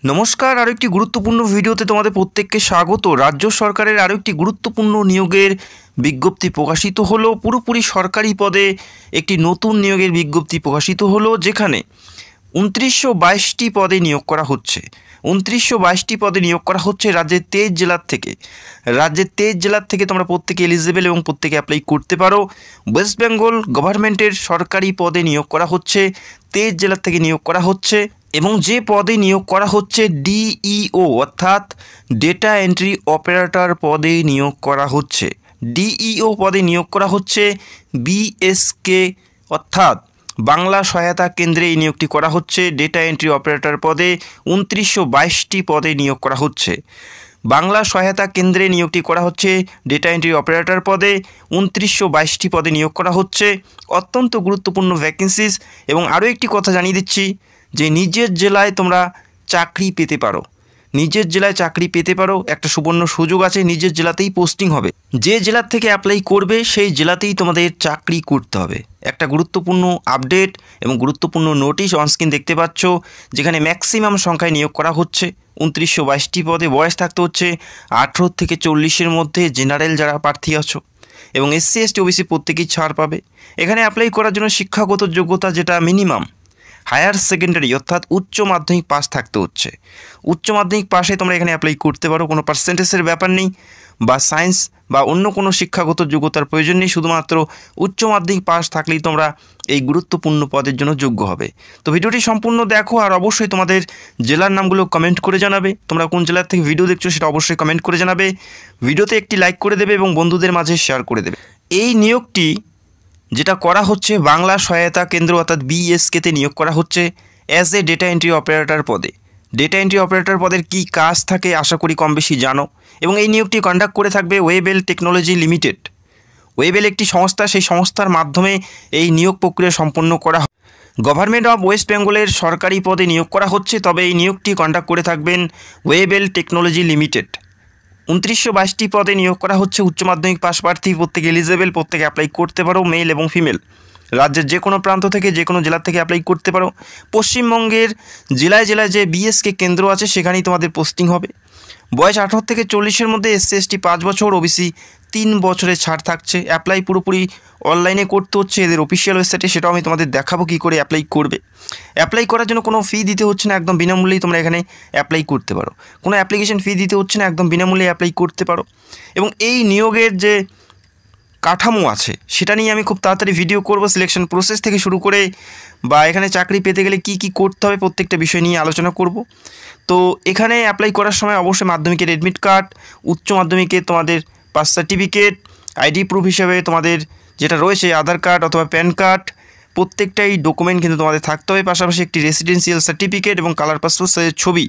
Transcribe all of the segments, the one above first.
নমস্কার, আরও একটি গুরুত্বপূর্ণ ভিডিওতে তোমাদের প্রত্যেককে স্বাগত। রাজ্য সরকারের আরও একটি গুরুত্বপূর্ণ নিয়োগের বিজ্ঞপ্তি প্রকাশিত হলো। পুরোপুরি সরকারি পদে একটি নতুন নিয়োগের বিজ্ঞপ্তি প্রকাশিত হলো, যেখানে 2922টি পদে নিয়োগ করা হচ্ছে। 2922টি পদে নিয়োগ করা হচ্ছে রাজ্যের 23 জেলার থেকে। রাজ্যের 23 জেলার থেকে তোমরা প্রত্যেকে এলিজিবল এবং প্রত্যেকে অ্যাপ্লাই করতে পারো। ওয়েস্ট বেঙ্গল গভর্নমেন্টের সরকারি পদে নিয়োগ করা হচ্ছে, 23 জেলার থেকে নিয়োগ করা হচ্ছে। এবং যে পদে নিয়োগ করা হচ্ছে ডিইও অর্থাৎ ডেটা এন্ট্রি অপারেটর পদে নিয়োগ করা হচ্ছে। ডিইও পদে নিয়োগ করা হচ্ছে। বিএসকে অর্থাৎ বাংলা সহায়তা কেন্দ্রে এই নিয়োগটি করা হচ্ছে। ডেটা এন্ট্রি অপারেটর পদে 2922টি পদে নিয়োগ করা হচ্ছে। বাংলা সহায়তা কেন্দ্রে নিয়োগটি করা হচ্ছে। ডেটা এন্ট্রি অপারেটর পদে 2922টি পদে নিয়োগ করা হচ্ছে। অত্যন্ত গুরুত্বপূর্ণ ভ্যাকেন্সিস। এবং আরও একটি কথা জানিয়ে দিচ্ছি যে নিজের জেলায় তোমরা চাকরি পেতে পারো। নিজের জেলায় চাকরি পেতে পারো, একটা সুবর্ণ সুযোগ আছে। নিজের জেলাতেই পোস্টিং হবে। যে জেলার থেকে অ্যাপ্লাই করবে সেই জেলাতেই তোমাদের চাকরি করতে হবে। একটা গুরুত্বপূর্ণ আপডেট এবং গুরুত্বপূর্ণ নোটিশ অনস্ক্রিন দেখতে পাচ্ছ, যেখানে ম্যাক্সিমাম সংখ্যায় নিয়োগ করা হচ্ছে। 2922টি পদে বয়স থাকতে হচ্ছে 18 থেকে 40-এর মধ্যে, জেনারেল যারা প্রার্থী আছো। এবং এসসি এসটি ওবিসি প্রত্যেকেই ছাড় পাবে। এখানে অ্যাপ্লাই করার জন্য শিক্ষাগত যোগ্যতা যেটা মিনিমাম হায়ার সেকেন্ডারি অর্থাৎ উচ্চ মাধ্যমিক পাস থাকতে হচ্ছে। উচ্চ মাধ্যমিক পাশে তোমরা এখানে অ্যাপ্লাই করতে পারো, কোনো পার্সেন্টেজের ব্যাপার নেই বা সায়েন্স বা অন্য কোনো শিক্ষাগত যোগ্যতার প্রয়োজন নেই। শুধুমাত্র উচ্চ মাধ্যমিক পাস থাকলেই তোমরা এই গুরুত্বপূর্ণ পদের জন্য যোগ্য হবে। তো ভিডিওটি সম্পূর্ণ দেখো, আর অবশ্যই তোমাদের জেলার নামগুলো কমেন্ট করে জানাবে। তোমরা কোন জেলার থেকে ভিডিও দেখছো সেটা অবশ্যই কমেন্ট করে জানাবে। ভিডিওতে একটি লাইক করে দেবে এবং বন্ধুদের মাঝে শেয়ার করে দেবে। এই নিয়োগটি যেটা করা হচ্ছে বাংলা সহায়তা কেন্দ্র অর্থাৎ বিএসকেতে নিয়োগ করা হচ্ছে as a data entry operator পদে। ডেটা এন্ট্রি অপারেটর পদের কী কাজ থাকে আশা করি কম বেশি জানো। এবং এই নিয়োগটি কন্ডাক্ট করে থাকবে ওয়েবেল টেকনোলজি লিমিটেড। ওয়েবেল একটি সংস্থা, সেই সংস্থার মাধ্যমে এই নিয়োগ প্রক্রিয়া সম্পন্ন করা হয়। গভর্নমেন্ট অফ ওয়েস্ট বেঙ্গলের সরকারি পদে নিয়োগ করা হচ্ছে, তবে এই নিয়োগটি কন্ডাক্ট করে থাকবেন ওয়েবেল টেকনোলজি লিমিটেড। 2922টি পদে নিয়োগ করা হচ্ছে। উচ্চ মাধ্যমিক পাস প্রার্থী প্রত্যেকে এলিজেবল, প্রত্যেকে অ্যাপ্লাই করতে পারো, মেল এবং ফিমেল। রাজ্যের যে কোনো প্রান্ত থেকে যে কোনো জেলা থেকে অ্যাপ্লাই করতে পারো। পশ্চিমবঙ্গের জেলায় জেলায় যে বিএসকে কেন্দ্র আছে সেখানেই তোমাদের পোস্টিং হবে। বয়স 18 থেকে 40-এর মধ্যে, এসসি এসটি 5 বছর, ওবিসি 3 বছরের ছাড় থাকছে। অ্যাপ্লাই পুরোপুরি অনলাইনে করতে হচ্ছে এদের অফিসিয়াল ওয়েবসাইটে, সেটাও আমি তোমাদের দেখাবো কী করে অ্যাপ্লাই করবে। অ্যাপ্লাই করার জন্য কোনো ফি দিতে হচ্ছে না, একদম বিনামূল্যেই তোমরা এখানে অ্যাপ্লাই করতে পারো। কোনো অ্যাপ্লিকেশন ফি দিতে হচ্ছে না, একদম বিনামূল্যে অ্যাপ্লাই করতে পারো। এবং এই নিয়োগের যে কাঠামো আছে সেটা নিয়ে আমি খুব তাড়াতাড়ি ভিডিও করব। সিলেকশন প্রসেস থেকে শুরু করে বা এখানে চাকরি পেতে গেলে কি কি করতে হবে প্রত্যেকটা বিষয় নিয়ে আলোচনা করব। তো এখানে অ্যাপ্লাই করার সময় অবশ্যই মাধ্যমিকের অ্যাডমিট কার্ড, উচ্চ মাধ্যমিকে তোমাদের পাস সার্টিফিকেট, আইডি প্রুফ হিসেবে তোমাদের যেটা রয়েছে আধার কার্ড অথবা প্যান কার্ড, প্রত্যেকটাই ডকুমেন্ট কিন্তু তোমাদের থাকতে হবে। পাশাপাশি একটি রেসিডেন্সিয়াল সার্টিফিকেট এবং কালার পাসপোর্ট সাইজের ছবি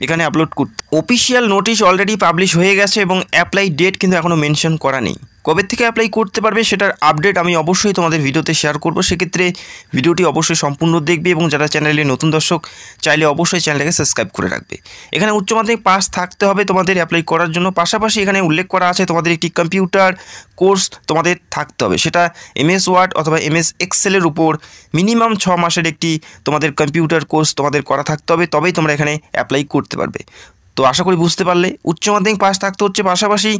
এখানে আপলোড করতে। অফিসিয়াল নোটিশ অলরেডি পাবলিশ হয়ে গেছে এবং অ্যাপ্লাই ডেট কিন্তু এখনও মেনশন করা নেই। কবে থেকে অ্যাপ্লাই করতে পারবে সেটার আপডেট আমি অবশ্যই তোমাদের ভিডিওতে শেয়ার করব। সেক্ষেত্রে ভিডিওটি অবশ্যই সম্পূর্ণ দেখবে এবং যারা চ্যানেলে নতুন দর্শক চাইলে অবশ্যই চ্যানেলটাকে সাবস্ক্রাইব করে রাখবে। এখানে উচ্চ মাধ্যমিক পাস থাকতে হবে তোমাদের অ্যাপ্লাই করার জন্য। পাশাপাশি এখানে উল্লেখ করা আছে তোমাদের একটি কম্পিউটার কোর্স তোমাদের থাকতে হবে। সেটা এমএস ওয়ার্ড অথবা এমএস এক্সেলের উপর মিনিমাম 6 মাসের একটি তোমাদের কম্পিউটার কোর্স তোমাদের করা থাকতে হবে, তবেই তোমরা এখানে অ্যাপ্লাই করতে পারবে। তো আশা করি বুঝতে পারলে, উচ্চ মাধ্যমিক পাস থাকতে হচ্ছে, পাশাপাশি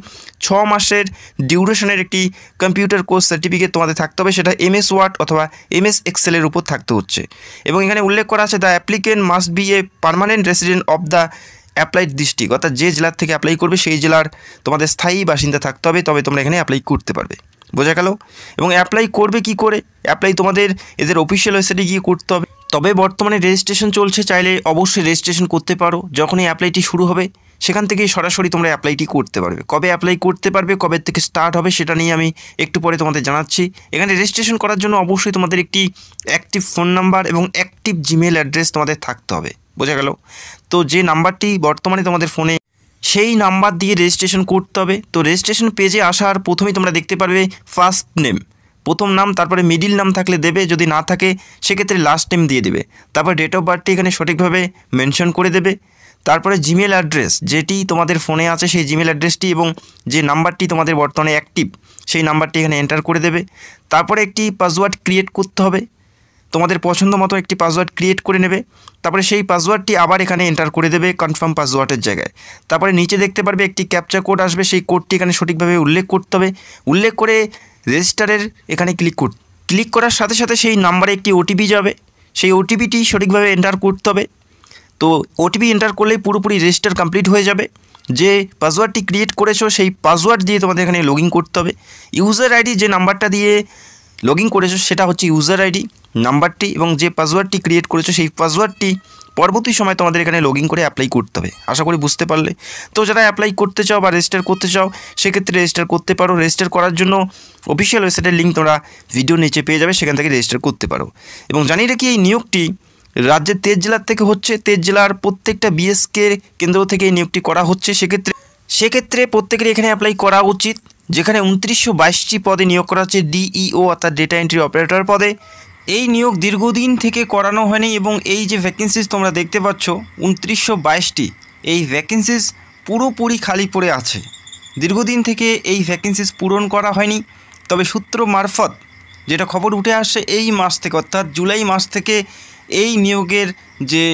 6 মাসের ডিউরেশনের একটি কম্পিউটার কোর্স সার্টিফিকেট তোমাদের থাকতে হবে। সেটা এমএস ওয়ার্ড অথবা এমএস এক্সেলের উপর থাকতে হচ্ছে। এবং এখানে উল্লেখ করা আছে the applicant must B a permanent resident of the applied district, অর্থাৎ যে জেলার থেকে অ্যাপ্লাই করবে সেই জেলার তোমাদের স্থায়ী বাসিন্দা থাকতে হবে, তবে তোমরা এখানে অ্যাপ্লাই করতে পারবে। বোঝা গেল? এবং অ্যাপ্লাই করবে কি করে? অ্যাপ্লাই তোমাদের এদের অফিসিয়াল ওয়েবসাইটে গিয়ে করতে হবে। তবে বর্তমানে রেজিস্ট্রেশন চলছে, চাইলে অবশ্যই রেজিস্ট্রেশন করতে পারো। যখনই অ্যাপ্লাইটি শুরু হবে সেখান থেকেই সরাসরি তোমরা অ্যাপ্লাইটি করতে পারবে। কবে অ্যাপ্লাই করতে পারবে, কবে থেকে স্টার্ট হবে সেটা নিয়ে আমি একটু পরে তোমাদের জানাচ্ছি। এখানে রেজিস্ট্রেশন করার জন্য অবশ্যই তোমাদের একটি অ্যাক্টিভ ফোন নাম্বার এবং অ্যাক্টিভ জিমেল অ্যাড্রেস তোমাদের থাকতে হবে। বোঝা গেল? তো যে নাম্বারটি বর্তমানে তোমাদের ফোনে, সেই নাম্বার দিয়ে রেজিস্ট্রেশন করতে হবে। তো রেজিস্ট্রেশন পেজে আসার প্রথমেই তোমরা দেখতে পারবে ফার্স্ট নেম, প্রথম নাম, তারপরে মিডিল নাম থাকলে দেবে, যদি না থাকে সেক্ষেত্রে লাস্ট নেম দিয়ে দেবে। তারপর ডেট অফ বার্থটি এখানে সঠিকভাবে মেনশন করে দেবে। তারপরে জিমেল অ্যাড্রেস যেটি তোমাদের ফোনে আছে সেই জিমেল অ্যাড্রেসটি এবং যে নাম্বারটি তোমাদের বর্তমানে অ্যাক্টিভ সেই নাম্বারটি এখানে এন্টার করে দেবে। তারপরে একটি পাসওয়ার্ড ক্রিয়েট করতে হবে। তোমাদের পছন্দ মতো একটি পাসওয়ার্ড ক্রিয়েট করে নেবে। তারপরে সেই পাসওয়ার্ডটি আবার এখানে এন্টার করে দেবে কনফার্ম পাসওয়ার্ডের জায়গায়। তারপরে নিচে দেখতে পারবে একটি ক্যাপচা কোড আসবে, সেই কোডটি এখানে সঠিকভাবে উল্লেখ করতে হবে। উল্লেখ করে রেজিস্টারের এখানে ক্লিক করার সাথে সাথে সেই নাম্বারে একটি ওটিপি যাবে, সেই ওটিপিটি সঠিকভাবে এন্টার করতে হবে। তো ওটিপি এন্টার করলেই পুরোপুরি রেজিস্টার কমপ্লিট হয়ে যাবে। যে পাসওয়ার্ডটি ক্রিয়েট করেছো সেই পাসওয়ার্ড দিয়ে তোমাদের এখানে লগ ইন করতে হবে। ইউজার আইডি যে নাম্বারটা দিয়ে লগ ইন করেছো সেটা হচ্ছে ইউজার আইডি নাম্বারটি, এবং যে পাসওয়ার্ডটি ক্রিয়েট করেছো সেই পাসওয়ার্ডটি পরবর্তী সময় তোমাদের এখানে লগ ইন করে অ্যাপ্লাই করতে হবে। আশা করি বুঝতে পারলে। তো যারা অ্যাপ্লাই করতে চাও বা রেজিস্টার করতে চাও সেক্ষেত্রে রেজিস্টার করতে পারো। রেজিস্টার করার জন্য অফিসিয়াল ওয়েবসাইটের লিঙ্ক তোমরা ভিডিও নিচে পেয়ে যাবে, সেখান থেকে রেজিস্টার করতে পারো। এবং জানিয়ে রাখি এই নিয়োগটি রাজ্যের 23 জেলার থেকে হচ্ছে। 23 জেলার প্রত্যেকটা বিএসকে কেন্দ্র থেকে এই নিয়োগটি করা হচ্ছে। সেক্ষেত্রে প্রত্যেকেরই এখানে অ্যাপ্লাই করা উচিত। যেখানে 2922টি পদে নিয়োগ করা হচ্ছে ডিইও অর্থাৎ ডেটা এন্ট্রি অপারেটর পদে। এই নিয়োগ দীর্ঘদিন থেকে করানো হয়নি এবং এই যে ভ্যাকেন্সিস তোমরা দেখতে পাচ্ছ 2922টি, এই ভ্যাকেন্সিস পুরোপুরি খালি পড়ে আছে। দীর্ঘদিন থেকে এই ভ্যাকেন্সিস পূরণ করা হয়নি। তবে সূত্র মারফত যেটা খবর উঠে আসছে এই মাস থেকে অর্থাৎ জুলাই মাস থেকে এই নিয়োগের যে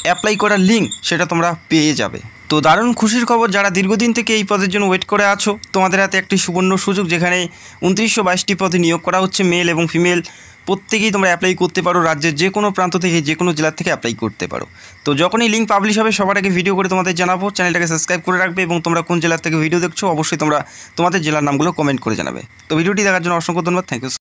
অ্যাপ্লাই করার লিঙ্ক সেটা তোমরা পেয়ে যাবে। তো দারুণ খুশির খবর, যারা দীর্ঘদিন থেকে এই পদের জন্য ওয়েট করে আছো তোমাদের হাতে একটি সুবর্ণ সুযোগ, যেখানে 2922টি পদে নিয়োগ করা হচ্ছে। মেল এবং ফিমেল প্রত্যেকেই তোমরা অ্যাপ্লাই করতে পারো। রাজ্যের যে কোনো প্রান্ত থেকে যে কোনো জেলা থেকে অ্যাপ্লাই করতে পারো। তো যখনই লিঙ্ক পাবলিশ হবে সবার আগে ভিডিও করে তোমাদের জানাবো। চ্যানেলটাকে সাবস্ক্রাইব করে রাখবে এবং তোমরা কোন জেলার থেকে ভিডিও দেখছো অবশ্যই তোমরা তোমাদের জেলার নামগুলো কমেন্ট করে জানাবে। তো ভিডিওটি দেখার জন্য অসংখ্য ধন্যবাদ। Thank you.